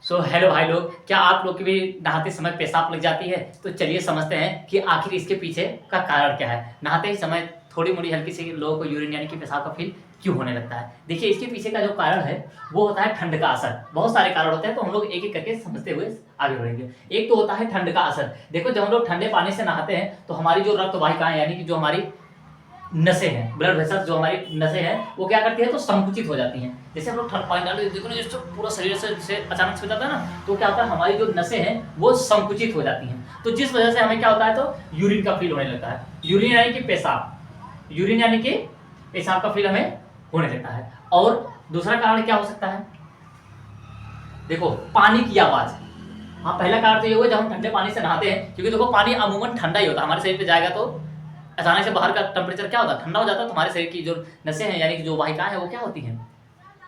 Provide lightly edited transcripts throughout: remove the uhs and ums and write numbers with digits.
Hello भाई लोग, क्या आप लोग की भी नहाते समय पेशाब लग जाती है? तो चलिए समझते हैं कि आखिर इसके पीछे का कारण क्या है। नहाते ही समय थोड़ी मोड़ी हल्की सी लोगों को यूरिन यानी कि पेशाब का फील क्यों होने लगता है? देखिए, इसके पीछे का जो कारण है वो होता है ठंड का असर। बहुत सारे कारण होते हैं, तो हम लोग एक एक करके समझते हुए आगे बढ़ेंगे। एक तो होता है ठंड का असर। देखो, जब हम लोग ठंडे पानी से नहाते हैं तो हमारी जो रक्त वाहिकाएं यानी कि जो हमारी नसें हैं, ब्लड वेसल्स जो हमारी नसें हैं, वो क्या करती है, तो संकुचित हो जाती हैं। जैसे हम लोग ठंड पानी डालते देखो ना, जिससे पूरा शरीर से अचानक से हो जाता है ना, तो क्या होता है, हमारी जो नसें हैं वो संकुचित हो जाती हैं। तो जिस वजह से हमें क्या होता है, तो यूरिन का फील होने लगता है। यूरिन यानी कि पेशाब, यूरिन यानी कि पेशाब का फील हमें होने लगता है। और दूसरा कारण क्या हो सकता है? देखो, पानी की आवाज। हाँ, पहला कारण तो ये हुआ जब हम ठंडे पानी से नहाते हैं, क्योंकि देखो पानी अमूमन ठंडा ही होता है। हमारे शरीर पे जाएगा तो अचानक से बाहर का टेम्परेचर क्या होता है, ठंडा हो जाता है, तो हमारे शरीर की जो नसें हैं यानी कि जो वाहिकाएं हैं वो क्या होती हैं,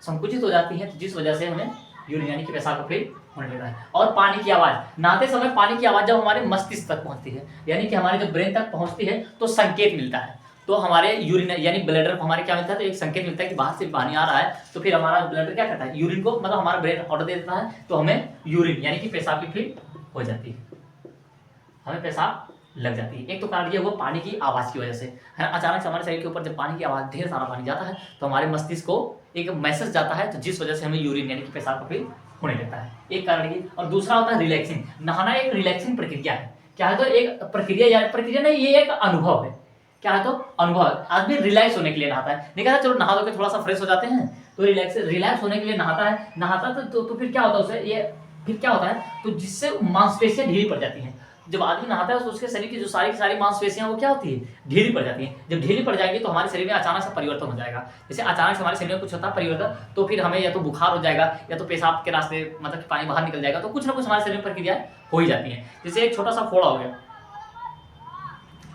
संकुचित हो जाती हैं, जिस वजह से हमें यूरिन यानी कि पेशाब का फील होने लगता है। और पानी की आवाज, नहाते समय पानी की आवाज जब हमारे मस्तिष्क तक पहुंचती है यानी कि हमारे जो ब्रेन तक पहुंचती है, तो संकेत मिलता है। तो हमारे यूरिन यानी ब्लडर को हमारे क्या मिलता है, तो एक संकेत मिलता है कि बाहर से पानी आ रहा है। तो फिर हमारा ब्लडर क्या करता है, यूरिन को, मतलब हमारा ब्रेन ऑर्डर दे देता है, तो हमें यूरिन यानी कि पेशाब की फील हो जाती है, हमें पेशाब लग जाती है। एक तो कारण ये वो पानी की आवाज़ की वजह से है। अचानक से हमारे शरीर के ऊपर जब पानी की आवाज़, ढेर सारा पानी जाता है, तो हमारे मस्तिष्क को एक मैसेज जाता है, तो जिस वजह से हमें यूरिन यानी कि पेशाब का फील होने लगता है। एक कारण ये। और दूसरा होता है रिलैक्सिंग। नहाना एक रिलैक्सिंग प्रक्रिया है। क्या है, तो एक प्रक्रिया, या प्रक्रिया नहीं, ये एक अनुभव है। क्या है, तो अनुभव। आदमी रिलैक्स होने के लिए नहाता है। नहीं कहता चलो नहा धो के थोड़ा सा फ्रेश हो जाते हैं, तो रिलैक्स होने के लिए नहाता है। नहाता तो फिर क्या होता है उसे, ये फिर क्या होता है, तो जिससे मांसपेशियां ढीली पड़ जाती हैं। जब आदमी नहाता है तो उसके शरीर की जो सारी की सारी मांसपेशियां वो क्या होती है, ढीली पड़ जाती हैं। जब ढीली पड़ जाएगी तो हमारे शरीर में अचानक से परिवर्तन हो जाएगा। जैसे अचानक से हमारे शरीर में कुछ होता है परिवर्तन, तो फिर हमें या तो बुखार हो जाएगा, या तो पेशाब के रास्ते मतलब कि पानी बाहर निकल जाएगा। तो कुछ ना कुछ हमारे शरीर में प्रक्रिया हो ही जाती है। जैसे एक छोटा सा फोड़ा हो गया,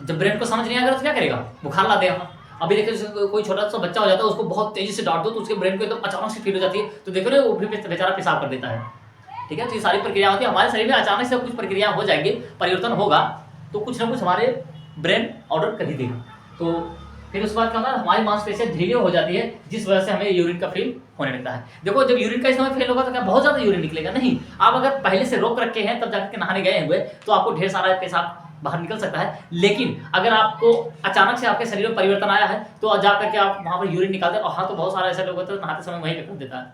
जब ब्रेन को समझ नहीं आएगा तो क्या करेगा, बुखार ला देगा। अभी देखो, कोई छोटा सा बच्चा हो जाता है, उसको बहुत तेजी से डांट दो तो उसके ब्रेन को एकदम अचानक से फील हो जाती है, तो देखो ना वो भी बेचारा पेशाब कर देता है। ठीक है, तो ये सारी प्रक्रिया होती है हमारे शरीर में। अचानक से कुछ प्रक्रिया हो जाएगी, परिवर्तन होगा, तो कुछ ना कुछ हमारे ब्रेन ऑर्डर कर ही देगा। तो फिर उसके बाद क्या होता है, हमारी मांसपेशियां ढीली हो जाती है, जिस वजह से हमें यूरिन का फील होने लगता है। देखो, जब यूरिन का इस समय फेल होगा तो क्या बहुत ज्यादा यूरिन निकलेगा? नहीं। आप अगर पहले से रोक रखे हैं तब जाकर के नहाने गए हुए, तो आपको ढेर सारा पेशाब बाहर निकल सकता है। लेकिन अगर आपको अचानक से आपके शरीर में परिवर्तन आया है, तो जाकर के आप वहां पर यूरिन निकालते हैं। और हाँ, तो बहुत सारे ऐसे लोग होते हैं नहाते समय वहीं पे कर देता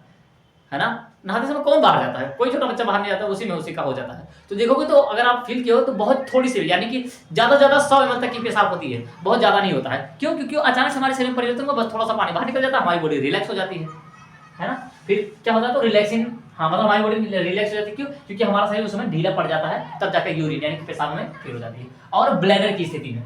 है ना। नहाते समय कौन बाहर जाता है? कोई छोटा बच्चा बाहर नहीं जाता, उसी का हो जाता है। तो देखोगे तो अगर आप फील किए हो तो बहुत थोड़ी सी, यानी कि ज्यादा से ज्यादा 100 ml तक की पेशाब होती है, बहुत ज्यादा नहीं होता है। क्यों? क्योंकि अचानक से हमारे शरीर में परिवर्तन हुआ, बस थोड़ा सा पानी बाहर निकल जाता है, हमारी बॉडी रिलैक्स हो जाती है ना। फिर क्या होता है, तो रिलैक्सिंग, हाँ, मतलब हमारी बॉडी रिलैक्स हो जाती है। क्यों? क्योंकि हमारा शरीर उस समय ढीला पड़ जाता है, तब जाकर यूरिन यानी कि पेशाब में फील हो जाती है। और ब्लैडर की स्थिति में,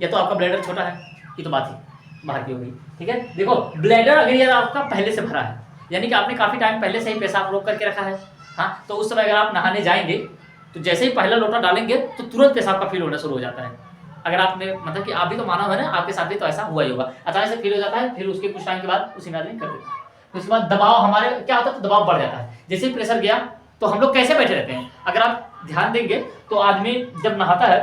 या तो आपका ब्लैडर छोटा है, ये तो बात ही बाहर की हो गई। ठीक है, देखो, ब्लैडर अगर ये आपका पहले से भरा है, यानी कि आपने काफी टाइम पहले से ही पेशाब रोक करके रखा है, हाँ, तो उस समय अगर आप नहाने जाएंगे, तो जैसे ही पहला लोटा डालेंगे तो तुरंत पेशाब का फील होना शुरू हो जाता है। अगर आपने, मतलब कि आप भी तो मानव है ना, आपके साथ भी तो ऐसा हुआ ही होगा। अचानक से फील हो जाता है, फिर उसके कुछ टाइम के बाद उसी में आदमी कर देता है। उसके बाद दबाव हमारे क्या होता है, तो दबाव बढ़ जाता है। जैसे ही प्रेशर गया, तो हम लोग कैसे बैठे रहते हैं, अगर आप ध्यान देंगे तो आदमी जब नहाता है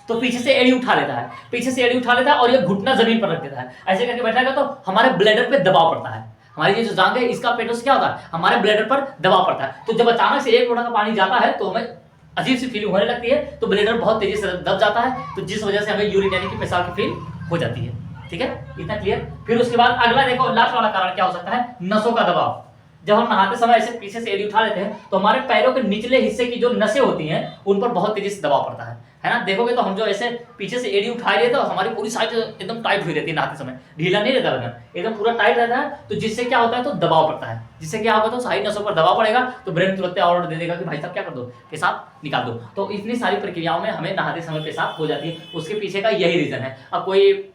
तो पीछे से एड़ी उठा लेता है, पीछे से एड़ी उठा लेता है, और ये घुटना जमीन पर रख देता है। ऐसे करके बैठेगा तो हमारे ब्लैडर पे दबाव पड़ता है। हमारी ये जो जांघ है, इसका पेटों से क्या होता है, हमारे ब्लैडर पर दबाव पड़ता है। तो जब अचानक से एक लोटा का पानी जाता है, तो हमें अजीब सी फीलिंग होने लगती है, तो ब्लैडर बहुत तेजी से दब जाता है, तो जिस वजह से हमें यूरिन यानी कि पेशाब की फील हो जाती है। ठीक है, इतना क्लियर। फिर उसके बाद अगला देखो, लास्ट वाला कारण क्या हो सकता है, नसों का दबाव। जब हम नहाते समय ऐसे पीछे से एड़ी उठा लेते हैं, तो हमारे पैरों के निचले हिस्से की जो नसें होती हैं, उन पर बहुत तेजी से दबाव पड़ता है ना। देखोगे तो हम जो ऐसे पीछे से एड़ी उठा रहे, तो हमारी पूरी साइड एकदम टाइट हुई रहती है नहाते समय, ढीला नहीं रहता बदन, एकदम पूरा टाइट रहता है। तो जिससे क्या होता है, तो दबाव पड़ता है, जिससे क्या होगा, तो सारी नसों पर दबाव पड़ेगा, तो ब्रेन तुरंत ऑर्डर दे देगा कि भाई साहब क्या कर दो, पेशाब निकाल दो। तो इतनी सारी प्रक्रियाओं में हमें नहाते समय पेशाब हो जाती है। उसके पीछे का यही रीजन है। अब कोई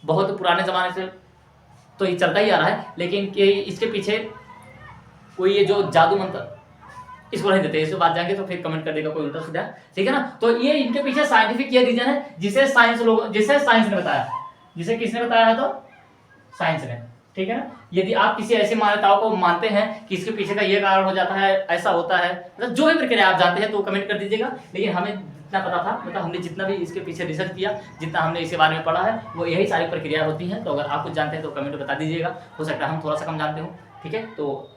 बहुत पुराने जमाने से तो ये चलता ही आ रहा है, लेकिन इसके पीछे कोई ये जो जादू मंत्र, इसको नहीं देते, इसके बाद जाएंगे तो फिर कमेंट कर देगा कोई उल्टा सीधा। ठीक है ना, तो ये इनके पीछे साइंटिफिक ये रीजन है, जिसे साइंस ने बताया, जिसे किसने बताया है, तो साइंस ने। ठीक है ना, यदि आप किसी ऐसी मान्यताओं को मानते हैं कि इसके पीछे का ये कारण हो जाता है, ऐसा होता है, मतलब जो भी प्रक्रिया आप जानते हैं, तो कमेंट कर दीजिएगा। लेकिन हमें जितना पता था, मतलब हमने जितना भी इसके पीछे रिसर्च किया, जितना हमने इसके बारे में पढ़ा है, वो यही सारी प्रक्रिया होती हैं। तो अगर आप कुछ जानते हैं तो कमेंट बता दीजिएगा, हो सकता है हम थोड़ा सा कम जानते हो। ठीक है, तो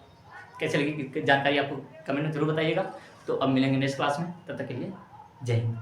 कैसे लगी जानकारी आपको कमेंट में जरूर बताइएगा। तो अब मिलेंगे नेक्स्ट क्लास में, तब तक के लिए जय हिंद।